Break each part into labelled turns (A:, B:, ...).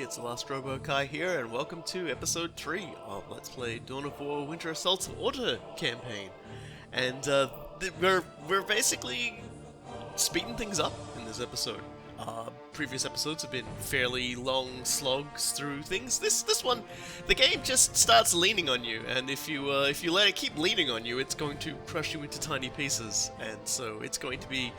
A: it's the Last Robo Kai here, and welcome to episode 3 of Let's Play Dawn of War Winter Assault's Order campaign. And we're basically speeding things up in this episode. Previous episodes have been fairly long slogs through things. This one, the game just starts leaning on you, and if you let it keep leaning on you, it's going to crush you into tiny pieces. And so it's going to be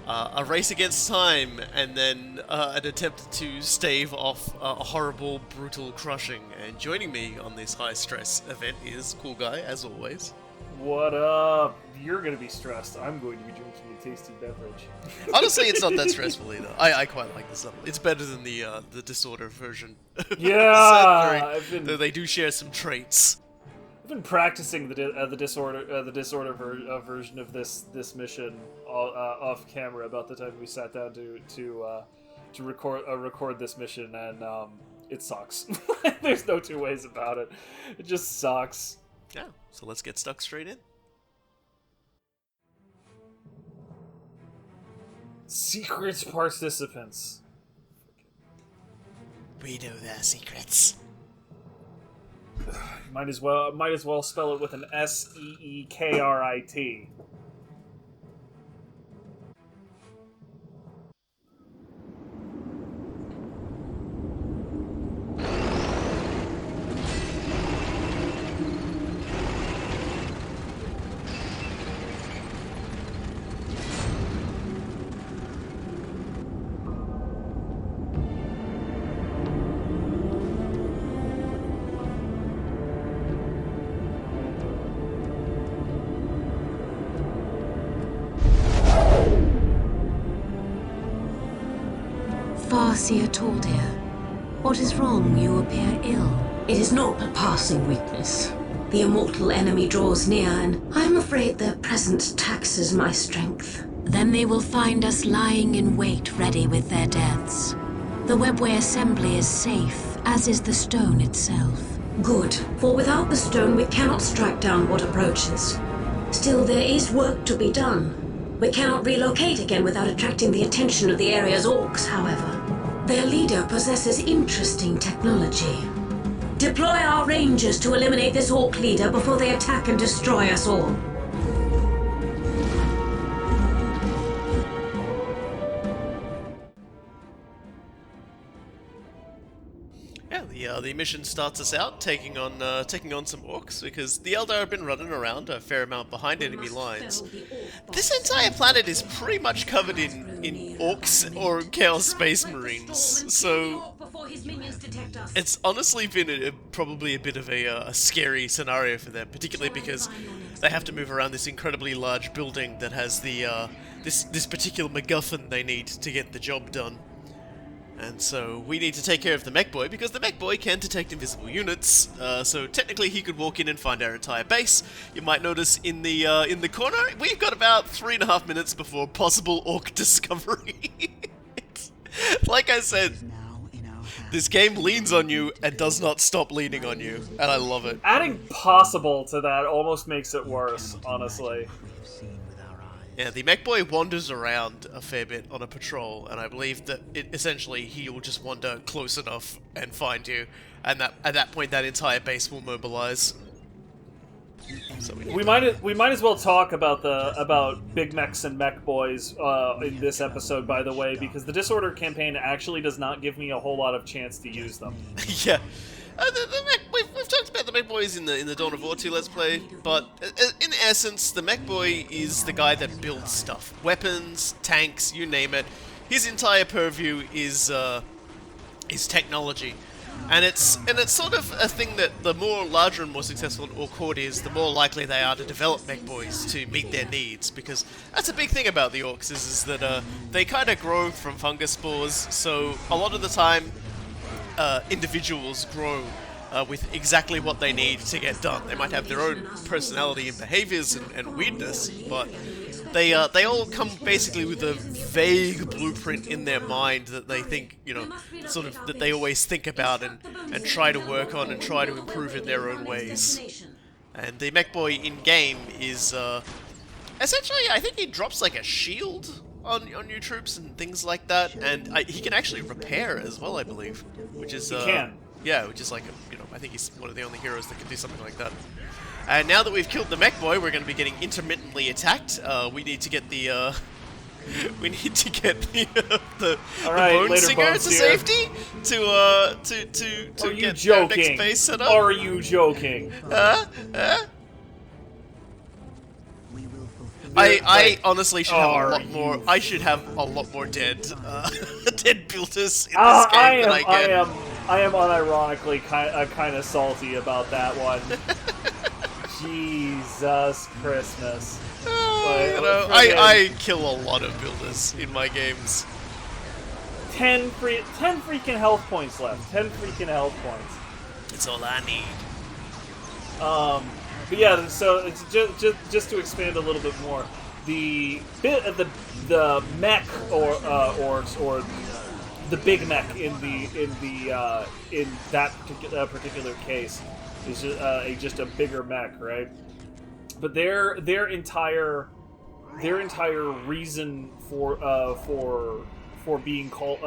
A: a race against time, and then an attempt to stave off a horrible, brutal crushing. And joining me on this high-stress event is Cool Guy, as always.
B: What up? You're gonna be stressed. I'm going to be drinking a tasty beverage.
A: Honestly, it's not that stressful either. I quite like this level. It's better than the Disorder version.
B: Yeah,
A: though they do share some traits.
B: I've been practicing the Disorder version of this mission off camera about the time we sat down to record this mission, and it sucks. There's no two ways about it. It just sucks.
A: Yeah, so let's get stuck straight in.
B: Secrets participants.
A: We know their secrets.
B: Might as well spell it with an Seekrit.
C: Farseer Taldeer, what is wrong? You appear ill.
D: It is not a passing weakness. The immortal enemy draws near, and I'm afraid their presence taxes my strength.
C: Then they will find us lying in wait, ready with their deaths. The webway assembly is safe, as is the stone itself.
D: Good, for without the stone we cannot strike down what approaches. Still, there is work to be done. We cannot relocate again without attracting the attention of the area's orcs, however. Their leader possesses interesting technology. Deploy our rangers to eliminate this orc leader before they attack and destroy us all.
A: Yeah, the mission starts us out taking on some orcs, because the Eldar have been running around a fair amount behind enemy lines. This entire planet is pretty much covered in orcs or Chaos Space Marines, so it's honestly been probably a bit of a scary scenario for them, particularly because they have to move around this incredibly large building that has the this particular MacGuffin they need to get the job done. And so we need to take care of the mech boy, because the mech boy can detect invisible units. So technically he could walk in and find our entire base. You might notice in the corner, we've got about 3.5 minutes before possible orc discovery. Like I said, this game leans on you and does not stop leaning on you, and I love it.
B: Adding possible to that almost makes it worse, honestly.
A: Yeah, the mech boy wanders around a fair bit on a patrol, and I believe that essentially he will just wander close enough and find you, and at that point that entire base will mobilize. So we
B: might as well talk about big mechs and mech boys in this episode, by the way, because the Disorder campaign actually does not give me a whole lot of chance to use them.
A: Yeah. We've talked about the mech boys in the Dawn of War 2 Let's Play, but in essence, the mech boy is the guy that builds stuff. Weapons, tanks, you name it. His entire purview is technology. And it's sort of a thing that the more larger and more successful an orc horde is, the more likely they are to develop mech boys to meet their needs, because that's a big thing about the orcs, is that they kind of grow from fungus spores, so a lot of the time individuals grow with exactly what they need to get done. They might have their own personality and behaviors and weirdness, but they all come basically with a vague blueprint in their mind that they think, sort of, that they always think about and try to work on and try to improve in their own ways. And the mech boy in-game is, essentially, I think he drops like a shield on new troops and things like that, and he can actually repair as well, I believe, which is
B: He can.
A: Yeah, which is like I think he's one of the only heroes that can do something like that. And now that we've killed the mech boy, we're going to be getting intermittently attacked. We need to get the we need to get the Bone Singer to safety to get our next base set up.
B: Are you joking?
A: I honestly should have a lot more. I should have a lot more dead builders in this game than I get.
B: I am unironically kind of salty about that one. Jesus Christmas.
A: I kill a lot of builders in my games.
B: 10 freaking health points left. 10 freaking health points.
A: It's all I need.
B: But yeah, so it's just to expand a little bit more, the mech or the big mech in that particular case is just a bigger mech, right? But their entire reason for being called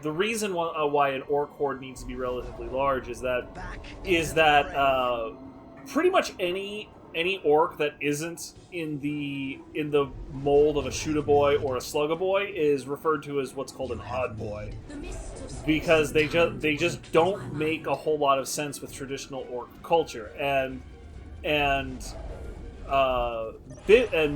B: the reason why an orc horde needs to be relatively large is that pretty much any orc that isn't in the mold of a shoot-a-boy or a slug-a-boy is referred to as what's called an odd boy, because they just don't make a whole lot of sense with traditional orc culture, and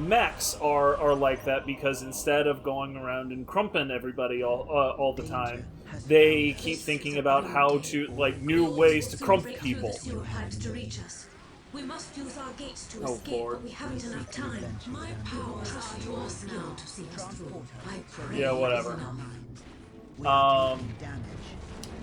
B: mechs are like that because instead of going around and crumping everybody all the time, they keep thinking about how to new ways to crump people.
D: We must use our gates to escape, but we haven't enough time. My power is yours now to see us through. I pray.
B: Yeah, whatever.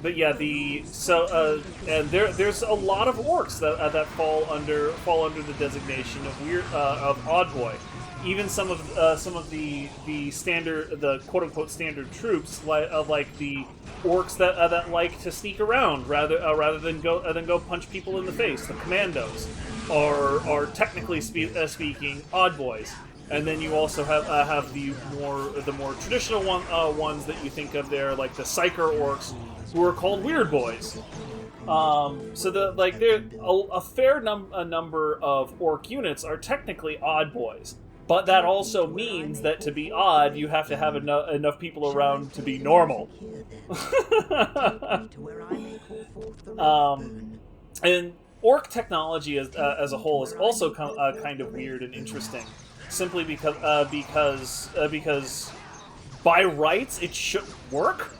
B: But yeah, and there's a lot of orcs that fall under the designation of odd boy. Even some of the standard, the quote unquote standard troops like the orcs that like to sneak around rather than go punch people in the face. The commandos are technically speaking odd boys. And then you also have the more traditional ones that you think of there, like the psyker orcs, who are called weird boys. So there a fair number of orc units are technically odd boys, but that also means that to be odd, you have to have enough people around to be normal. And orc technology as a whole is also kind of weird and interesting. Simply because by rights it should work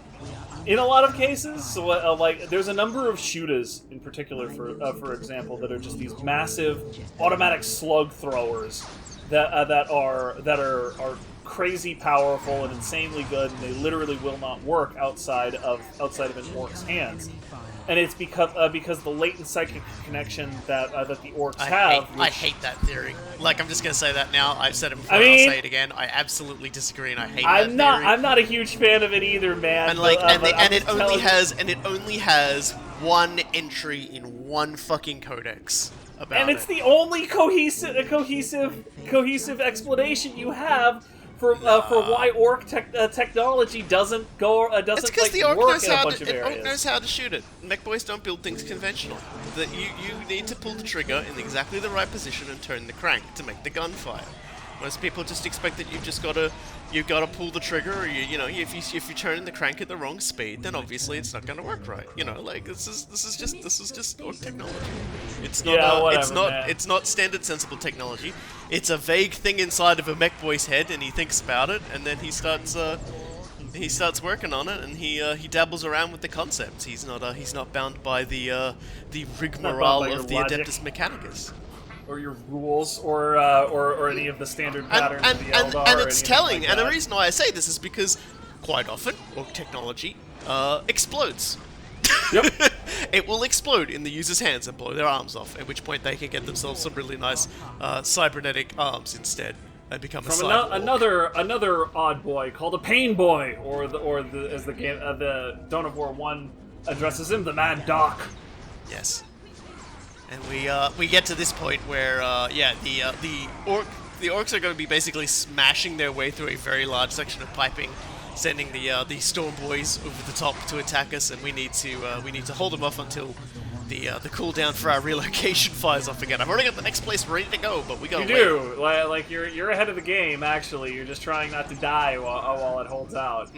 B: in a lot of cases. So there's a number of shooters in particular, for example, that are just these massive automatic slug throwers that are crazy powerful and insanely good, and they literally will not work outside of an orc's hands. And it's because the latent psychic connection that the orcs have.
A: I hate that theory. I'm just gonna say that now. I've said it before. I'll say it again. I absolutely disagree, and I hate that theory.
B: I'm not a huge fan of it either, man.
A: And it only has one entry in one fucking codex about it.
B: And it's the only cohesive explanation you have for why orc technology doesn't
A: it's because the orc
B: work in a bunch of areas.
A: Orc knows how to shoot it. Mech boys don't build things conventional. That you need to pull the trigger in exactly the right position and turn the crank to make the gun fire. Most people just expect that you've got to pull the trigger, or if you turn the crank at the wrong speed, then obviously it's not going to work right. This is just orc technology. It's not it's not standard sensible technology. It's a vague thing inside of a mech boy's head, and he thinks about it, and then he starts working on it, and he dabbles around with the concepts. He's not bound by the rigmarole of the
B: logic.
A: Adeptus Mechanicus.
B: Or your rules, or any of the standard patterns of the Eldar.
A: And it's telling, and the reason why I say this is because quite often orc technology explodes.
B: Yep.
A: It will explode in the user's hands and blow their arms off, at which point they can get themselves some really nice cybernetic arms instead and become
B: another odd boy called a pain boy, or as the game the Dawn of War 1 addresses him, the Mad Doc.
A: Yes. And we get to this point where the the orcs are going to be basically smashing their way through a very large section of piping, sending the storm boys over the top to attack us, and we need to hold them off until the cooldown for our relocation fires off again. I've already got the next place ready to go, but we gotta wait.
B: You do, like you're ahead of the game. Actually, you're just trying not to die while it holds out.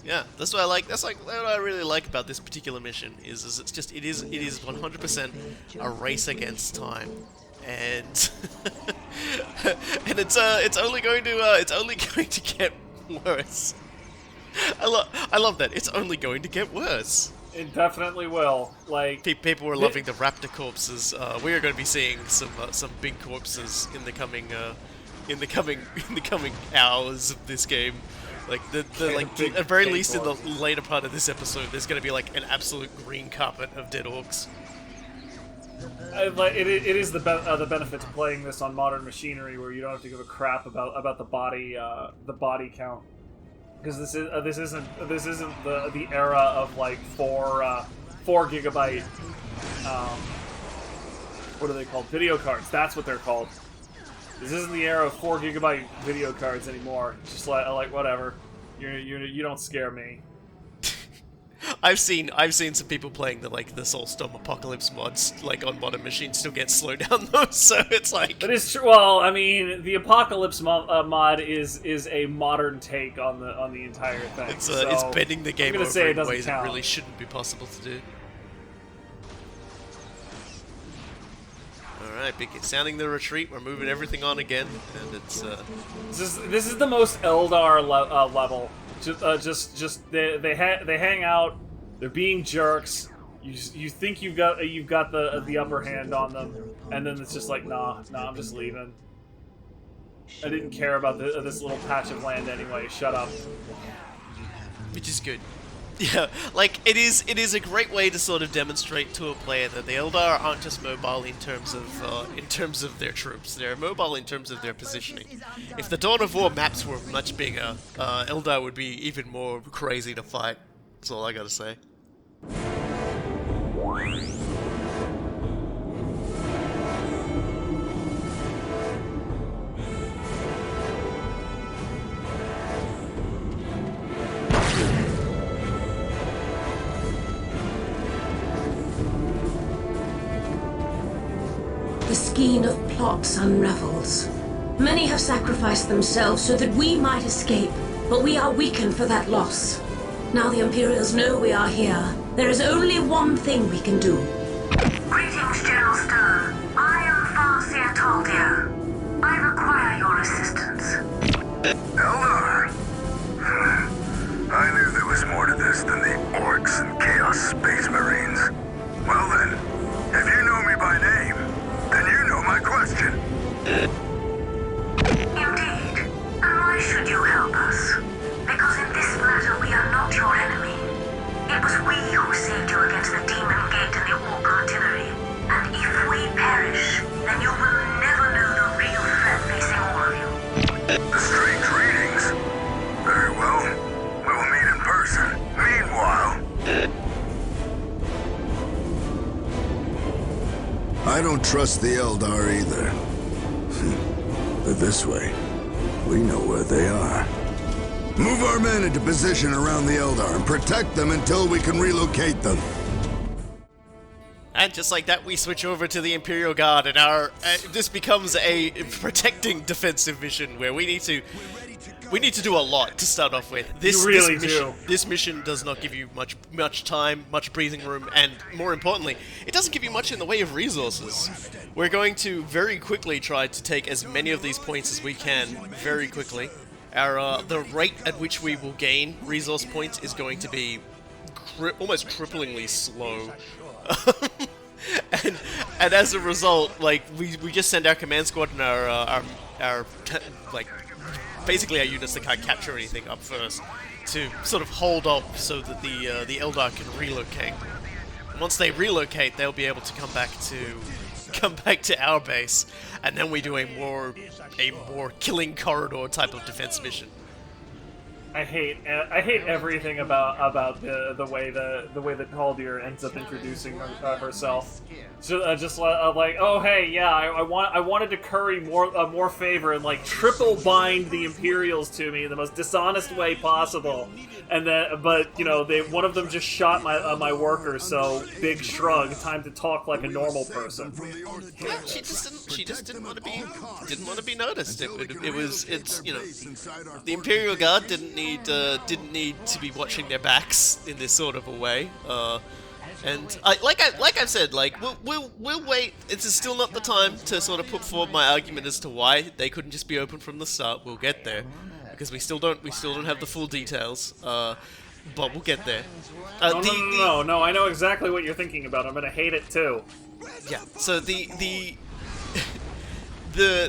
A: Yeah, that's what I like. That's like what I really like about this particular mission is it is 100% a race against time, and and it's only going to get worse. I love that. It's only going to get worse.
B: It definitely will. Like,
A: people were loving the raptor corpses. We are going to be seeing some big corpses in the coming hours of this game. Like at very least in the later part of this episode, there's going to be like an absolute green carpet of dead orcs.
B: It is the benefit to playing this on modern machinery, where you don't have to give a crap about the body count. Because this isn't the era of like 4 gigabyte what are they called? Video cards. That's what they're called. This isn't the era of 4 gigabyte video cards anymore. It's just like whatever. You don't scare me.
A: I've seen some people playing the Soulstorm Apocalypse mods like on modern machines still get slowed down though, so it's like.
B: But it's true. Well, I mean, the Apocalypse mod is a modern take on the entire thing.
A: It's bending the game over in ways
B: count.
A: it really shouldn't be possible to do. All right, sounding the retreat. We're moving everything on again, and it's.
B: This is the most Eldar level. They hang out. They're being jerks. You think you've got the upper hand on them, and then it's just like nah, I'm just leaving. I didn't care about this little patch of land anyway. Shut up.
A: Which is good. Yeah, like it is a great way to sort of demonstrate to a player that the Eldar aren't just mobile in terms of their troops. They're mobile in terms of their positioning. If the Dawn of War maps were much bigger, Eldar would be even more crazy to fight. That's all I gotta say.
D: The skein of plots unravels. Many have sacrificed themselves so that we might escape, but we are weakened for that loss. Now the Imperials know we are here. There is only one thing we can do.
E: Greetings, General Stern. I am Farseer Taldeer. I require your assistance.
F: Eldar? I knew there was more to this than the orcs and Chaos Space Marines. Well then, if you know me by name, then you know my question.
E: Indeed. And why should you help us? Because in this matter we are not your enemy. It was we who saved you against the Demon Gate and the Orc Artillery. And if we perish, then you will never know the real threat facing all of you.
F: The strange readings? Very well. We will meet in person. Meanwhile... I don't trust the Eldar either. But this way, we know where they are. Move our men into position around the Eldar and protect them until we can relocate them.
A: And just like that, we switch over to the Imperial Guard, and this becomes a protecting defensive mission where we need to do a lot to start off with. This mission does not give you much time, much breathing room, and more importantly, it doesn't give you much in the way of resources. We're going to very quickly try to take as many of these points as we can very quickly. The rate at which we will gain resource points is going to be almost cripplingly slow. and as a result, like we just send our command squad and our basically our units that can't capture anything up first to sort of hold up so that the Eldar can relocate. And once they relocate, they'll be able to come back to our base, and then we do a more killing corridor type of defense mission.
B: I hate everything about the way that Taldeer ends up introducing herself. So, just like, oh hey, yeah, I wanted to curry more favor and like triple bind the Imperials to me in the most dishonest way possible, and then but one of them just shot my worker, so big shrug, time to talk like a normal person.
A: Yeah, she just didn't want to be noticed. The Imperial Guard didn't need to be watching their backs in this sort of a way. And like I've said, like we'll wait. It's still not the time to sort of put forward my argument as to why they couldn't just be open from the start. We'll get there because we still don't have the full details. But we'll get there.
B: No, I know exactly what you're thinking about. I'm gonna hate it too.
A: Yeah. So the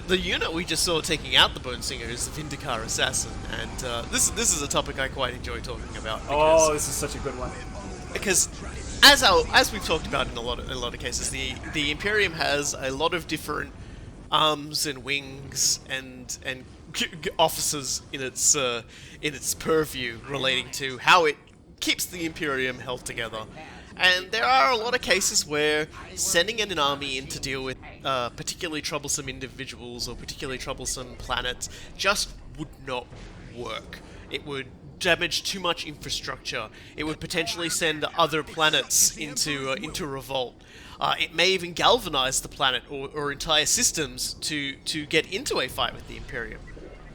A: unit we just saw taking out the Bone Singer is the Vindikar Assassin, and this is a topic I quite enjoy talking about.
B: Oh, this is such a good one.
A: Because as we've talked about in a lot of cases, the Imperium has a lot of different arms and wings and officers in its purview relating to how it keeps the Imperium held together. And there are a lot of cases where sending an army in to deal with particularly troublesome individuals or particularly troublesome planets just would not work. It would damage too much infrastructure. It would potentially send other planets into revolt. It may even galvanize the planet or entire systems to get into a fight with the Imperium.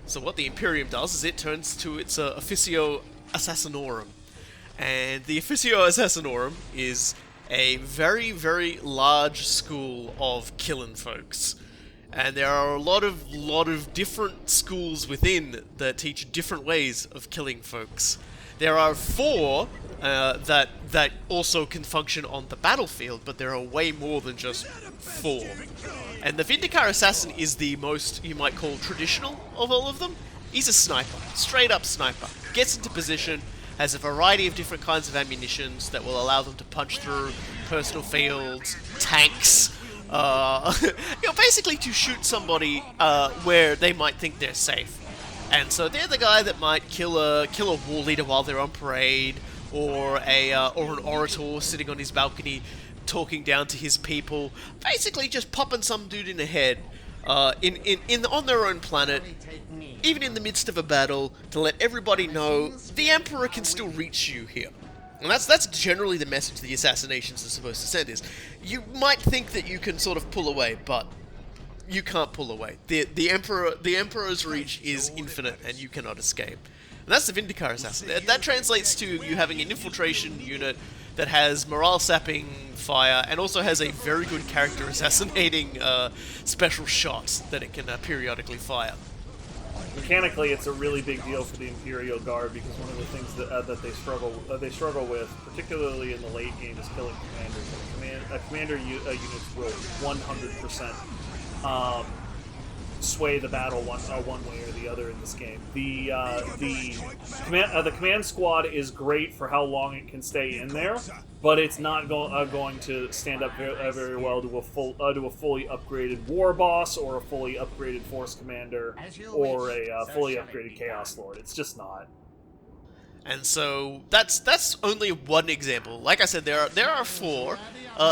A: So what the Imperium does is it turns to its Officio Assassinorum. And the Officio Assassinorum is a very, very large school of killing folks. And there are a lot of different schools within that teach different ways of killing folks. There are 4 that also can function on the battlefield, but there are way more than just 4. And the Vindikar Assassin is the most, you might call, traditional of all of them. He's a sniper, straight up sniper. Gets into position, has a variety of different kinds of ammunitions that will allow them to punch through personal fields, tanks, basically to shoot somebody where they might think they're safe. And so they're the guy that might kill a war leader while they're on parade, or an orator sitting on his balcony talking down to his people, basically just popping some dude in the head on their own planet, even in the midst of a battle, to let everybody know the Emperor can still reach you here. And that's generally the message the assassinations are supposed to send, is you might think that you can sort of pull away, but you can't pull away. The Emperor's reach is infinite, and you cannot escape. And that's the Vindikar Assassin. That translates to you having an infiltration unit that has morale-sapping fire, and also has a very good character assassinating special shots that it can periodically fire.
B: Mechanically, it's a really big deal for the Imperial Guard, because one of the things that they struggle with, particularly in the late game, is killing commanders. Commander units will 100% sway the battle one way or the other in this game. The command squad is great for how long it can stay in there, but it's not going to stand up very well to a fully upgraded war boss, or a fully upgraded force commander, or a fully upgraded chaos lord. It's just not.
A: And so that's only one example. Like I said, there are 4.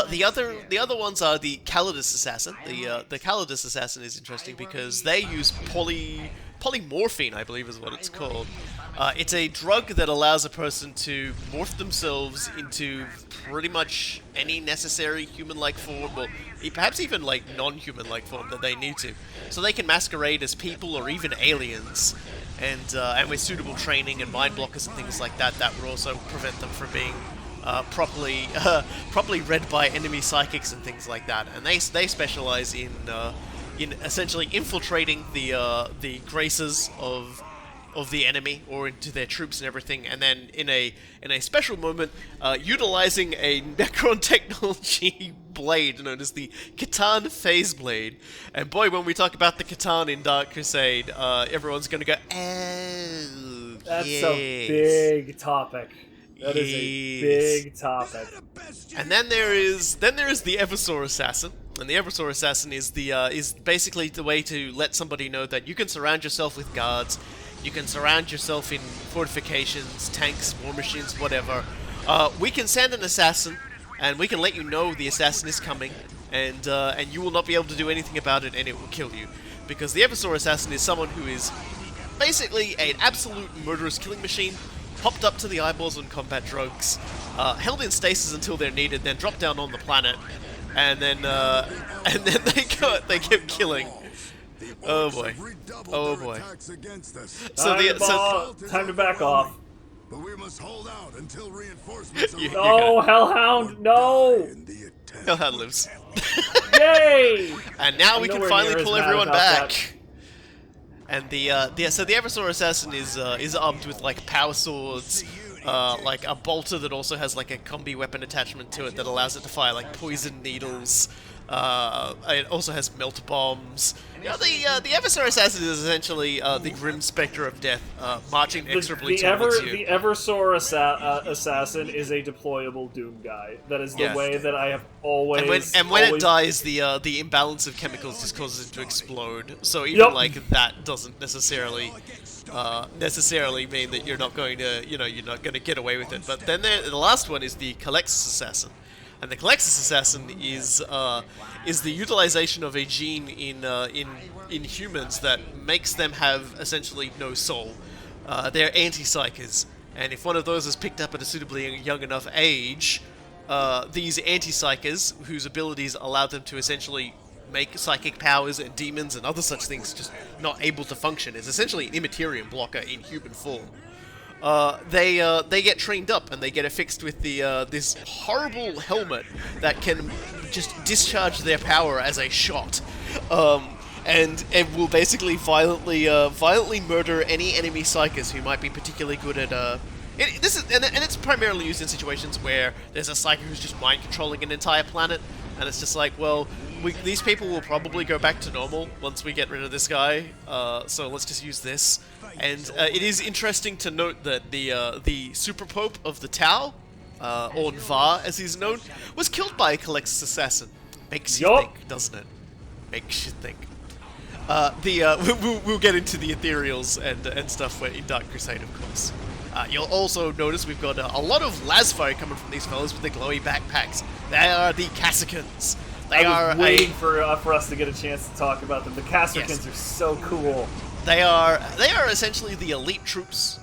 A: The other ones are the Calidus Assassin. The Calidus Assassin is interesting because they use polymorphine, I believe is what it's called. It's a drug that allows a person to morph themselves into pretty much any necessary human-like form, or perhaps even like non-human-like form that they need to. So they can masquerade as people or even aliens. And with suitable training and mind blockers and things like that, that would also prevent them from being properly read by enemy psychics and things like that. And they specialize in essentially infiltrating the graces of the enemy, or into their troops and everything, and then in a special moment, utilizing a Necron technology blade known as the Catan Phase Blade. And boy, when we talk about the Catan in Dark Crusade, everyone's going to go, oh,
B: that's
A: yes.
B: a big topic. That is a big topic.
A: And then there is the Eversor Assassin. And the Eversor Assassin is basically the way to let somebody know that you can surround yourself with guards, You can surround yourself in fortifications, tanks, war machines, whatever. We can send an assassin, and we can let you know the assassin is coming, and you will not be able to do anything about it, and it will kill you. Because the Eversaur assassin is someone who is basically an absolute murderous killing machine, popped up to the eyeballs on combat drugs, held in stasis until they're needed, then dropped down on the planet, and then they kept killing. Oh boy. Oh boy.
B: Time to back off.
F: But we must hold out until reinforcements arrive.
B: No, Hellhound, no!
A: Hellhound lives.
B: Yay!
A: And now we can
B: nowhere
A: finally
B: near
A: pull
B: as mad
A: everyone
B: about
A: back.
B: that.
A: And so the Eversaur assassin is armed with like power swords, like a bolter that also has like a combi weapon attachment to it that allows it to fire like poison needles. It also has melt bombs. You know, the Eversaur assassin is essentially the grim specter of death, marching inexorably towards you.
B: The Eversaur assassin is a deployable Doom guy. That is the way that I have always.
A: And when it dies, the imbalance of chemicals just causes it to explode. So even like that doesn't necessarily mean that you're not going to get away with it. But then the last one is the Calexis assassin. And the Calexis assassin is the utilization of a gene in humans that makes them have essentially no soul. They're anti-psychers, and if one of those is picked up at a suitably young enough age, these anti-psychers, whose abilities allow them to essentially make psychic powers and demons and other such things just not able to function, is essentially an Immaterium blocker in human form. They get trained up and they get affixed with this horrible helmet that can just discharge their power as a shot, and it will basically violently murder any enemy psychers who might be particularly good at. It's primarily used in situations where there's a psyker who's just mind controlling an entire planet, and it's just like, well, these people will probably go back to normal once we get rid of this guy, so let's just use this. And it is interesting to note that the Super Pope of the Tau, Lorn V as he's known, was killed by a Calexis assassin. Makes you think, doesn't it? Makes you think. We'll get into the ethereals and stuff in Dark Crusade, of course. You'll also notice we've got a lot of lasfire coming from these fellas with the glowy backpacks. They are the Cascians.
B: I was waiting for us to get a chance to talk about them. The Cascians are so cool.
A: They are essentially the elite troops.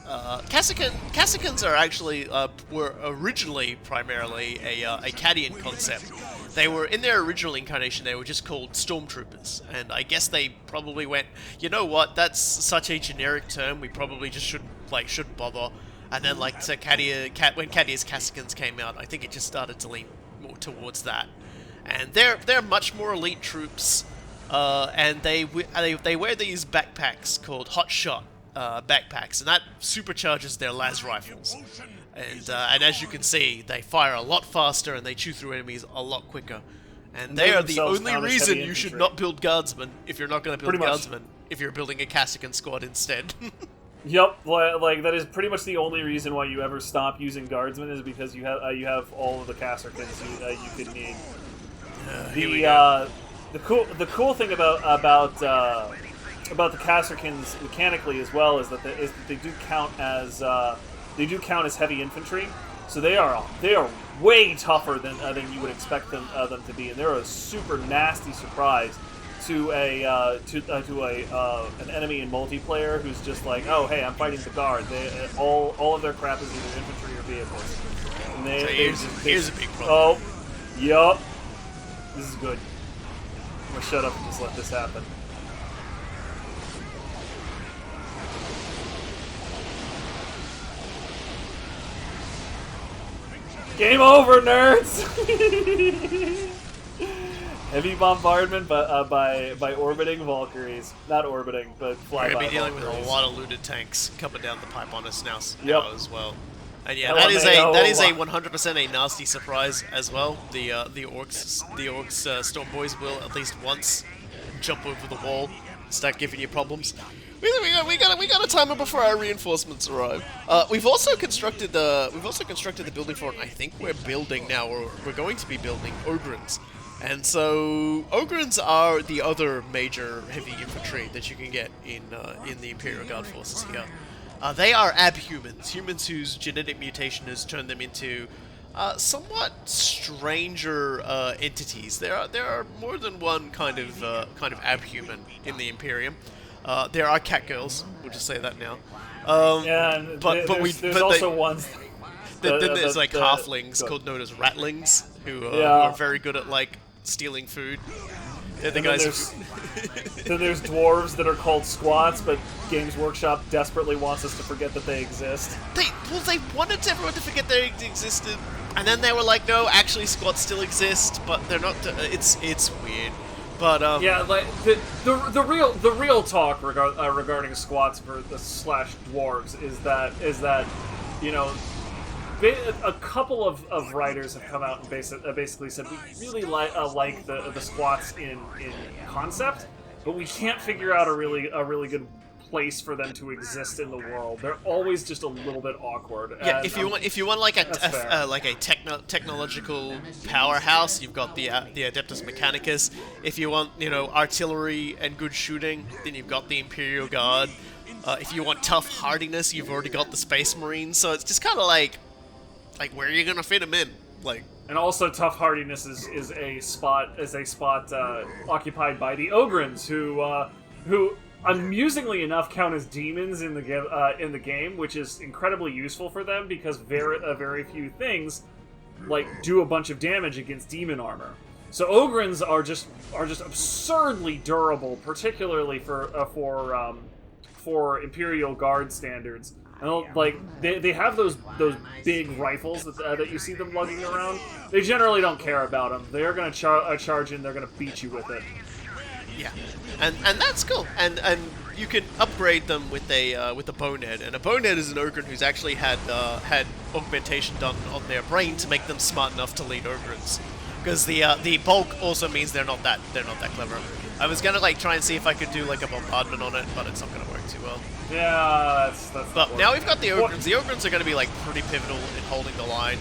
A: Cascians are actually were originally primarily a Cadian concept. They were in their original incarnation. They were just called stormtroopers, and I guess they probably went, you know what? That's such a generic term. We probably just shouldn't bother. And then when Cadia's Cascians came out, I think it just started to lean more towards that. And they're much more elite troops. And they wear these backpacks called Hot Shot backpacks, and that supercharges their las rifles. And as you can see, they fire a lot faster and they chew through enemies a lot quicker. And they are the only reason you should not build guardsmen if you're not going to build guardsmen. If you're building a Cascian squad instead.
B: Yep, like that is pretty much the only reason why you ever stop using guardsmen is because you have all of the Cascians you could need. The cool thing about the Cascians mechanically as well is that they do count as heavy infantry, so they are way tougher than you would expect them to be, and they're a super nasty surprise to an enemy in multiplayer who's just like, oh hey, I'm fighting the guard. All of their crap is either infantry or vehicles. And
A: here's a big problem.
B: Oh, yup. This is good. I'm gonna shut up and just let this happen. Game over, nerds! Heavy bombardment by orbiting Valkyries. Not orbiting, but flyby.
A: We're going to be dealing
B: Valkyries.
A: with a lot of looted tanks coming down the pipe on us now as well. And yeah,
B: that is
A: a 100% a nasty surprise as well. The orcs storm boys will at least once jump over the wall and start giving you problems. We got a timer before our reinforcements arrive. We've also constructed the building for it. I think we're building now, or we're going to be building Ogryns. And so Ogrins are the other major heavy infantry that you can get in the Imperial Guard forces here. They are abhumans, humans whose genetic mutation has turned them into somewhat stranger entities. There are more than one kind of abhuman in the Imperium. There are cat girls. We'll just say that now.
B: And there's also ones.
A: Then there's like halflings known as ratlings who
B: Yeah.
A: are very good at like stealing food. They're the
B: And then
A: guys.
B: Then there's dwarves that are called squats, but Games Workshop desperately wants us to forget that they exist.
A: They wanted everyone to forget they existed, and then they were like, no, actually, squats still exist, but they're not. It's weird, but
B: Yeah, like the real talk regarding squats slash dwarves is that you know. A couple of writers have come out and basically said we really like the squats in concept, but we can't figure out a really good place for them to exist in the world. They're always just a little bit awkward.
A: yeah.
B: And,
A: If you want like a technological powerhouse, you've got the Adeptus Mechanicus. If you want artillery and good shooting, then you've got the Imperial Guard. If you want tough hardiness, you've already got the Space Marines. So it's just kind of like where are you gonna fit them in? Like,
B: and also tough hardiness is a spot occupied by the Ogrins, who amusingly enough count as demons in the game, which is incredibly useful for them because very few things like do a bunch of damage against demon armor. So Ogrins are just absurdly durable, particularly for Imperial Guard standards. And like they have those big rifles that you see them lugging around. They generally don't care about them. They're gonna charge in. They're gonna beat you with it.
A: yeah, and that's cool. And you can upgrade them with a bonehead. And a bonehead is an Ogryn who's actually had augmentation done on their brain to make them smart enough to lead Ogrins. Because the bulk also means they're not that clever. I was gonna try and see if I could do like a bombardment on it, but it's not gonna work too well.
B: Yeah, that's.
A: But now we've got the Ogrins. The Ogrins are gonna be like pretty pivotal in holding the line.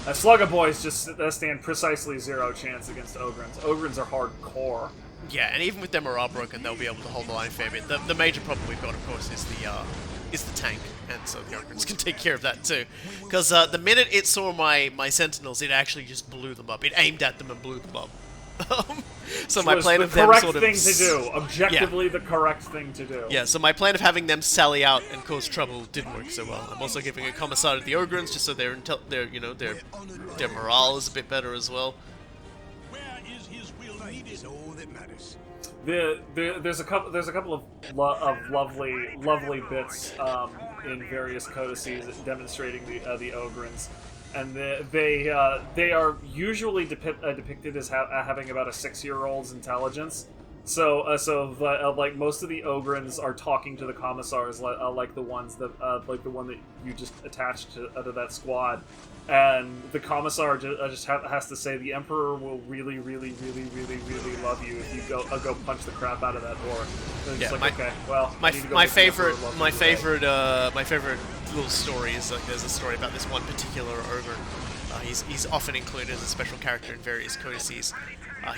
B: Slugga Boys just stand precisely 0 chance against Ogrins. Ogrins are hardcore.
A: Yeah, and even with their morale broken, they'll be able to hold the line a fair bit. The major problem we've got, of course, is the tank, and so the Ogrins can take care of that too. Because the minute it saw my Sentinels, it actually just blew them up. It aimed at them and blew them up. So my plan of them sort of...
B: the correct thing to do. Objectively, the correct thing to do.
A: Yeah, so my plan of having them sally out and cause trouble didn't work so well. I'm also giving a commissar to the Ogrins just so their morale is a bit better as well.
B: There's a couple of lovely bits in various codices demonstrating the Ogrins, and they are usually depicted as having about a 6-year-old's intelligence. So like most of the Ogrins are talking to the commissars like the ones that like the one that you just attached to that squad. And the commissar just has to say the Emperor will really, really, really, really, really love you if you go punch the crap out of that door. And
A: Yeah,
B: okay, well,
A: my favorite little story is there's a story about this one particular Ogryn. He's often included as a special character in various codices.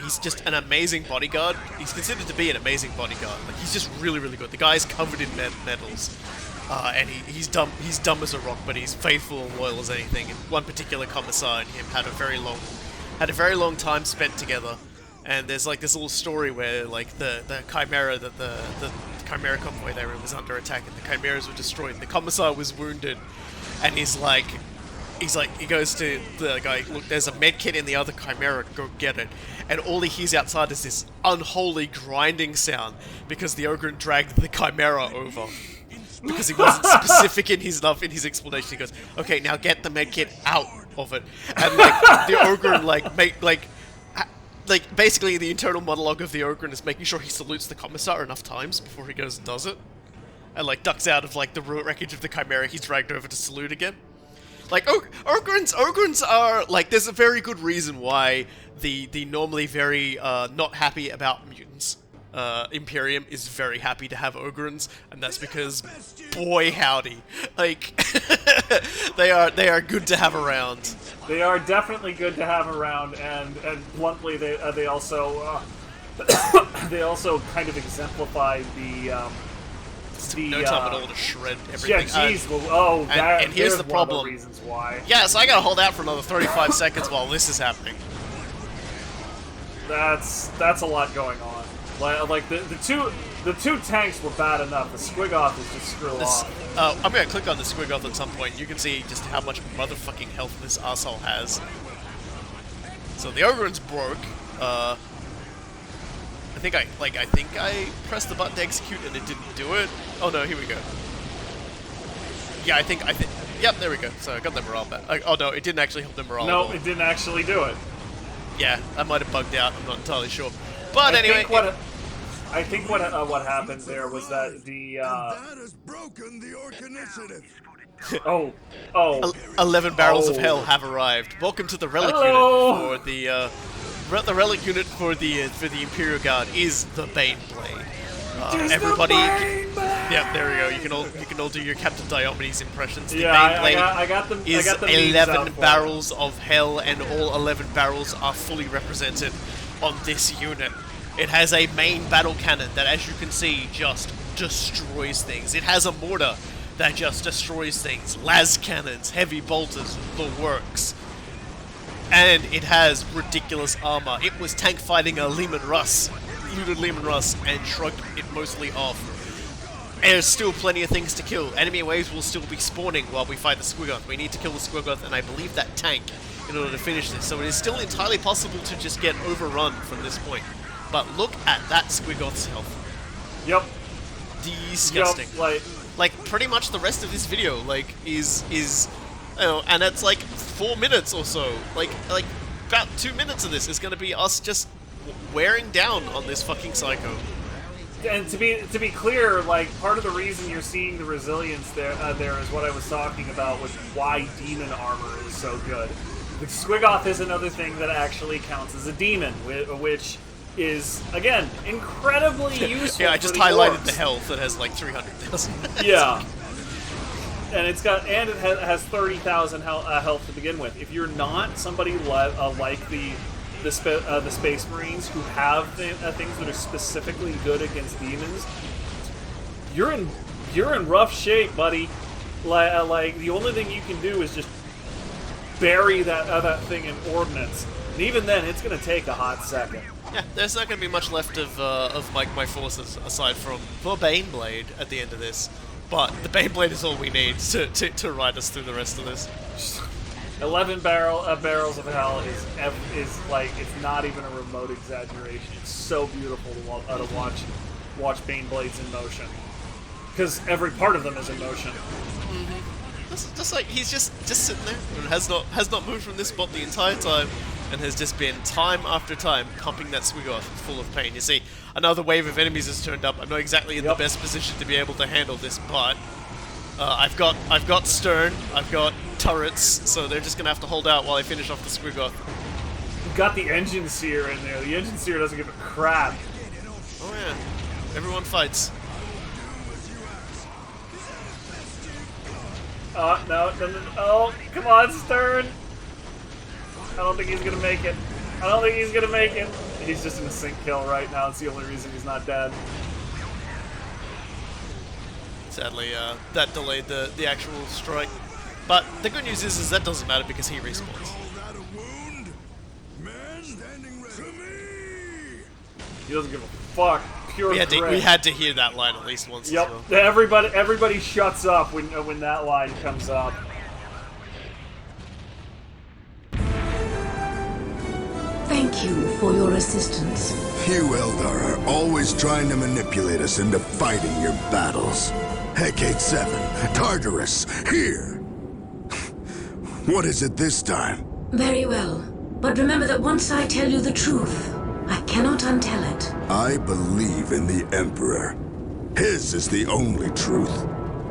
A: He's just an amazing bodyguard. He's considered to be an amazing bodyguard. Like, he's just really, really good. The guy's covered in medals. And he's dumb as a rock, but he's faithful and loyal as anything. And one particular commissar and him had a very long time spent together. And there's like this little story where like the Chimera that the Chimera convoy they were in was under attack and the Chimeras were destroyed. And the commissar was wounded, and he goes to the guy, look, there's a med kit in the other Chimera, go get it. And all he hears outside is this unholy grinding sound because the Ogryn dragged the Chimera over. Because he wasn't specific in his explanation. He goes, okay, now get the medkit out of it. And like the Ogryn basically the internal monologue of the Ogryn is making sure he salutes the commissar enough times before he goes and does it. And like ducks out of like the wreckage of the Chimera he's dragged over to salute again. Like Ogrins are like, there's a very good reason why the normally very not happy about mutants Imperium is very happy to have Ogrins, and that's because, boy howdy, like they are good to have around.
B: They are definitely good to have around, and bluntly, they also they also kind of exemplify the.
A: No time at all to shred everything.
B: Yeah, jeez.
A: And here's the problem.
B: One of the reasons why.
A: Yeah, so I gotta hold out for another 35 seconds while this is happening.
B: That's a lot going on. Like the two tanks were bad enough. The Squigoth is just screw off.
A: I'm gonna click on the Squigoth at some point. You can see just how much motherfucking health this asshole has. So the Ogryn's broke. I think I pressed the button to execute and it didn't do it. Oh no, here we go. Yeah, I think. Yep, there we go. So I got the morale back. Oh no, it didn't actually help the morale.
B: No, it didn't actually do it.
A: Yeah, I might have bugged out. I'm not entirely sure. But anyway,
B: I think what happened there was that the.
F: That has broken the Orc initiative.
A: 11 barrels of hell have arrived. Welcome to the relic unit for the relic unit for the Imperial Guard is the Baneblade. Everybody, yeah, there we go. You can all do your Captain Diomedes impressions. The Baneblade
B: I got them.
A: is
B: I got them
A: 11 barrels of hell, and all 11 barrels are fully represented on this unit. It has a main battle cannon that, as you can see, just destroys things. It has a mortar that just destroys things. Las cannons, heavy bolters, the works. And it has ridiculous armor. It was tank fighting a Lehman Russ, looted Lehman Russ, and shrugged it mostly off. There's still plenty of things to kill. Enemy waves will still be spawning while we fight the Squigoth. We need to kill the Squigoth, and I believe that tank, in order to finish this. So it is still entirely possible to just get overrun from this point. But look at that Squigoth's health.
B: Yep.
A: Disgusting.
B: Yep,
A: like pretty much the rest of this video, like, is you know, and it's like 4 minutes or so. Like about 2 minutes of this is going to be us just wearing down on this fucking psycho.
B: And to be clear, like, part of the reason you're seeing the resilience there is what I was talking about with why demon armor is so good. The Squigoth is another thing that actually counts as a demon, which is, again, incredibly useful.
A: Yeah, I just highlighted the health that has like 300,000.
B: Yeah. And it has 30,000 health to begin with. If you're not somebody like the Space Marines who have things that are specifically good against demons, you're in rough shape, buddy. Like the only thing you can do is just bury that thing in ordnance, and even then, it's gonna take a hot second.
A: Yeah, there's not going to be much left of my forces aside from the Baneblade at the end of this. But the Baneblade is all we need to ride us through the rest of this.
B: 11 barrels of hell is like, it's not even a remote exaggeration. It's so beautiful to watch Baneblades in motion, because every part of them is in motion.
A: Mm-hmm. Just like he's just sitting there and has not moved from this spot the entire time, and has just been time after time pumping that Squigoth full of pain. You see, another wave of enemies has turned up. I'm not exactly in the best position to be able to handle this, but I've got stern, I've got turrets, so they're just gonna have to hold out while I finish off the Squigoth.
B: You've got the engine seer in there. The engine seer doesn't give a crap.
A: Oh yeah, everyone fights.
B: No. Oh, come on, Stern. I don't think he's gonna make it. He's just in a sync kill right now. It's the only reason he's not dead.
A: Sadly, that delayed the actual strike. But the good news is that doesn't matter because he respawns.
B: He doesn't give a fuck. Pure
A: we had to hear that line at least once.
B: Yep.
A: As well.
B: Everybody shuts up when that line comes up.
D: Thank you for your assistance.
F: You Eldar are always trying to manipulate us into fighting your battles. Hecate 7, Tartarus, here! What is it this time?
D: Very well. But remember that once I tell you the truth, I cannot untell it.
F: I believe in the Emperor. His is the only truth.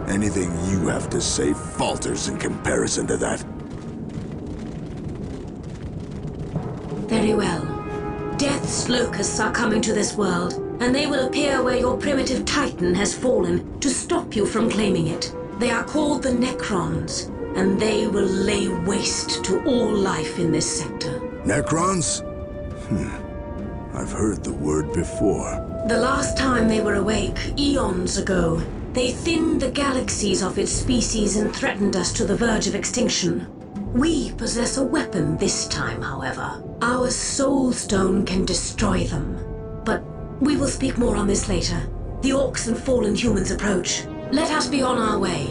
F: Anything you have to say falters in comparison to that.
D: Very well. Death's locusts are coming to this world, and they will appear where your primitive titan has fallen to stop you from claiming it. They are called the Necrons, and they will lay waste to all life in this sector.
F: Necrons? I've heard the word before.
D: The last time they were awake, eons ago, they thinned the galaxies of its species and threatened us to the verge of extinction. We possess a weapon this time, however. Our Soul Stone can destroy them. But we will speak more on this later. The orcs and fallen humans approach. Let us be on our way.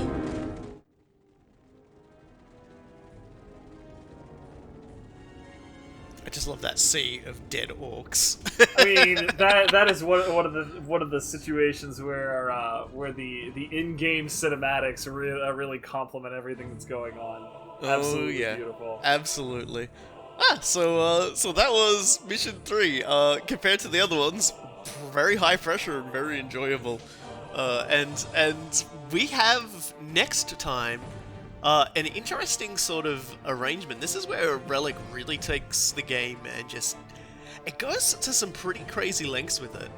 A: I just love that sea of dead orcs.
B: I mean, that is one of the situations where the in-game cinematics really complement everything that's going on. Absolutely beautiful.
A: Absolutely. So that was mission 3. Compared to the other ones, very high pressure and very enjoyable. And we have next time an interesting sort of arrangement. This is where Relic really takes the game and it goes to some pretty crazy lengths with it.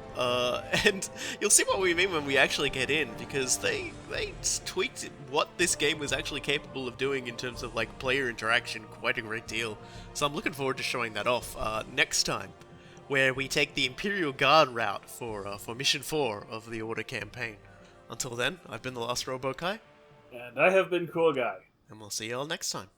A: And you'll see what we mean when we actually get in, because they tweaked what this game was actually capable of doing in terms of like player interaction quite a great deal. So I'm looking forward to showing that off next time, where we take the Imperial Guard route for mission 4 of the Order campaign. Until then, I've been the Last Robokai.
B: And I have been Cool Guy.
A: And we'll see you all next time.